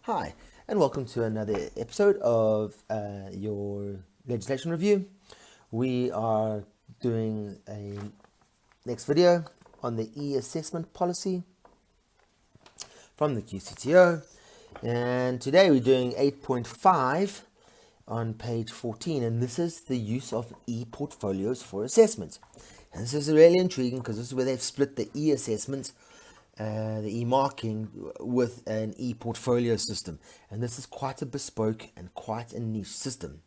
Hi, and welcome to another episode of your legislation review. We are doing a next video on the e-assessment policy from the QCTO, and today we're doing 8.5 on page 14, and this is the use of e-portfolios for assessment. And this is really intriguing because this is where they've split the e-assessment, the e-marking with an e-portfolio system, and this is quite a bespoke and quite a niche system.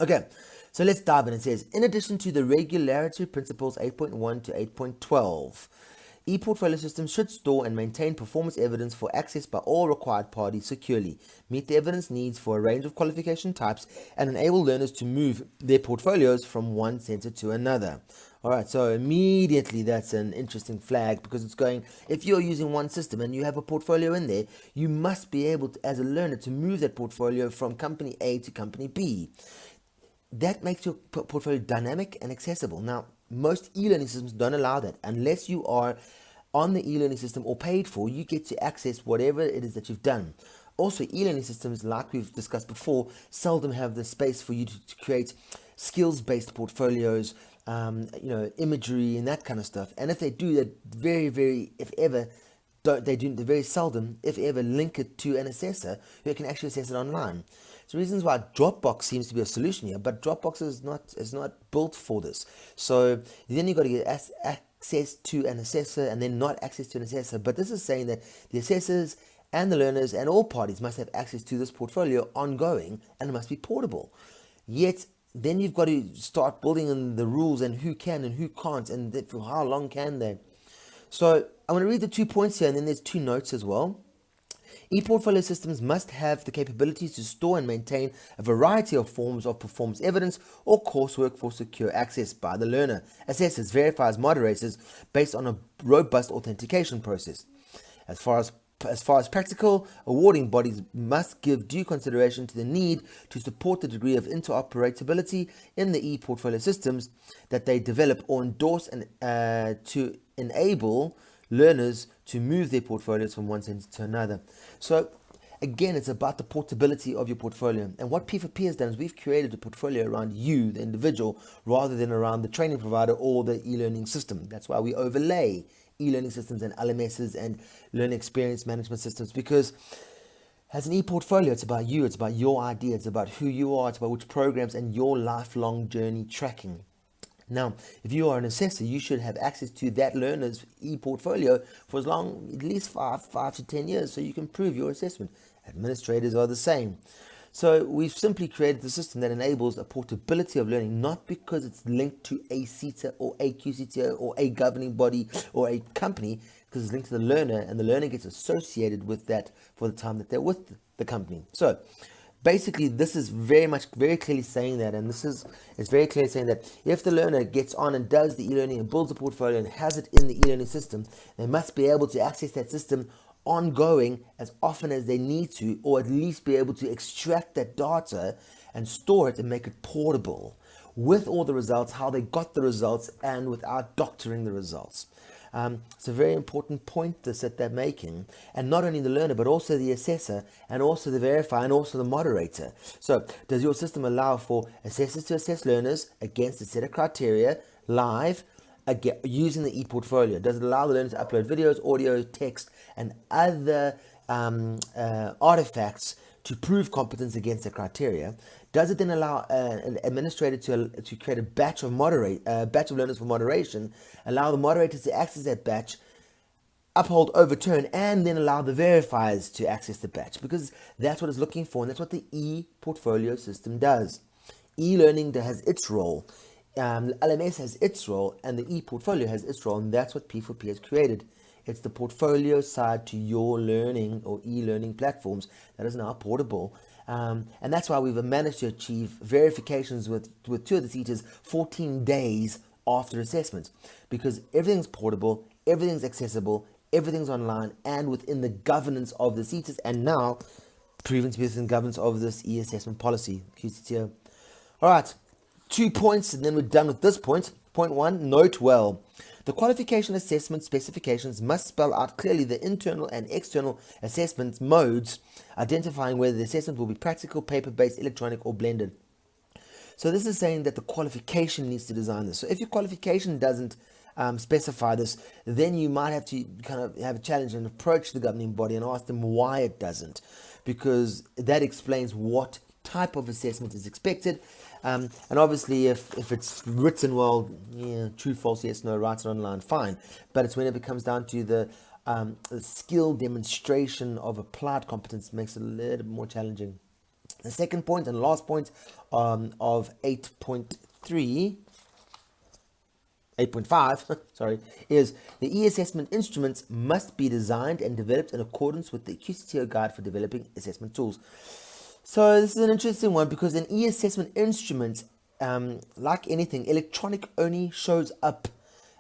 Okay, so let's dive in. It says, in addition to the regularity principles 8.1 to 8.12, e-portfolio systems should store and maintain performance evidence for access by all required parties securely, meet the evidence needs for a range of qualification types, and enable learners to move their portfolios from one center to another. All right, so immediately that's an interesting flag because it's going, if you're using one system and you have a portfolio in there, you must be able to, as a learner, to move that portfolio from company A to company B. That makes your portfolio dynamic and accessible. Now, most e-learning systems don't allow that. Unless you are on the e-learning system or paid for, you get to access whatever it is that you've done. Also, e-learning systems, like we've discussed before, seldom have the space for you to create skills-based portfolios, imagery and that kind of stuff. And if they do that, they very seldom, if ever, link it to an assessor who can actually assess it online. So reasons why Dropbox seems to be a solution here, but Dropbox is not built for this. So then you've got to get access to an assessor and then not access to an assessor. But this is saying that the assessors and the learners and all parties must have access to this portfolio ongoing, and it must be portable. Yet then you've got to start building in the rules and who can and who can't and for how long can they. So I'm going to read the 2 points here, and then there's 2 notes as well. E-portfolio systems must have the capabilities to store and maintain a variety of forms of performance evidence or coursework for secure access by the learner, assessors, verifiers, moderators, based on a robust authentication process. As far as practical, awarding bodies must give due consideration to the need to support the degree of interoperability in the e-portfolio systems that they develop or endorse, and to enable learners to move their portfolios from one center to another. So again, it's about the portability of your portfolio. And what P4P has done is we've created a portfolio around you, the individual, rather than around the training provider or the e-learning system. That's why we overlay e-learning systems and LMSs and learning experience management systems, because as an e-portfolio, it's about you, it's about your idea, it's about who you are, it's about which programs and your lifelong journey tracking. Now, if you are an assessor, you should have access to that learner's e-portfolio for as long, at least 5 to 10 years, so you can prove your assessment. Administrators are the same. So we've simply created a system that enables a portability of learning, not because it's linked to a CETA or a QCTO or a governing body or a company, because it's linked to the learner, and the learner gets associated with that for the time that they're with the company. So basically, this is very clearly saying that, and it's very clearly saying that if the learner gets on and does the e-learning and builds a portfolio and has it in the e-learning system, they must be able to access that system ongoing as often as they need to, or at least be able to extract that data and store it and make it portable with all the results, how they got the results, and without doctoring the results. It's a very important point that they're making, and not only the learner but also the assessor and also the verifier and also the moderator. So does your system allow for assessors to assess learners against a set of criteria live using the e-portfolio? Does it allow the learner to upload videos, audio, text, and other artifacts to prove competence against the criteria? Does it then allow an administrator to create a batch of learners for moderation, allow the moderators to access that batch, uphold, overturn, and then allow the verifiers to access the batch? Because that's what it's looking for, and that's what the e-portfolio system does. E-learning has its role, LMS has its role, and the e-portfolio has its role, and that's what P4P has created. It's the portfolio side to your learning or e-learning platforms that is now portable. And that's why we've managed to achieve verifications with 2 of the CETAs 14 days after assessment, because everything's portable, everything's accessible, everything's online, and within the governance of the CETAs, and now proven to be within governance of this e-assessment policy, QCTO. All right, 2 points, and then we're done with this point. Point 1, note well. The qualification assessment specifications must spell out clearly the internal and external assessment modes, identifying whether the assessment will be practical, paper-based, electronic, or blended. So this is saying that the qualification needs to design this. So if your qualification doesn't specify this, then you might have to kind of have a challenge and approach the governing body and ask them why it doesn't, because that explains what type of assessment is expected. And obviously if it's written well, yeah, true, false, yes, no, write it online, fine. But it's when it comes down to the skill demonstration of applied competence makes it a little bit more challenging. The second point and last point of 8.5 sorry, is the e-assessment instruments must be designed and developed in accordance with the QCTO guide for developing assessment tools. So this is an interesting one, because an e-assessment instrument, like anything, electronic only shows up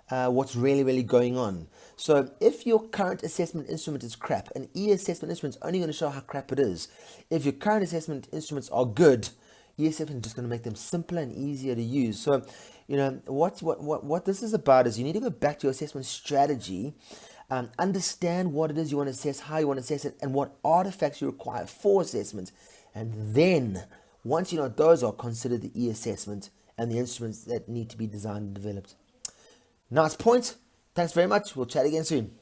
what's really going on. So if your current assessment instrument is crap, an e-assessment instrument is only going to show how crap it is. If your current assessment instruments are good, e-assessment is just going to make them simpler and easier to use. So, you know, what this is about is you need to go back to your assessment strategy, understand what it is you want to assess, how you want to assess it, and what artifacts you require for assessment. And then, once you know what those are, consider the e-assessment and the instruments that need to be designed and developed. Nice point. Thanks very much. We'll chat again soon.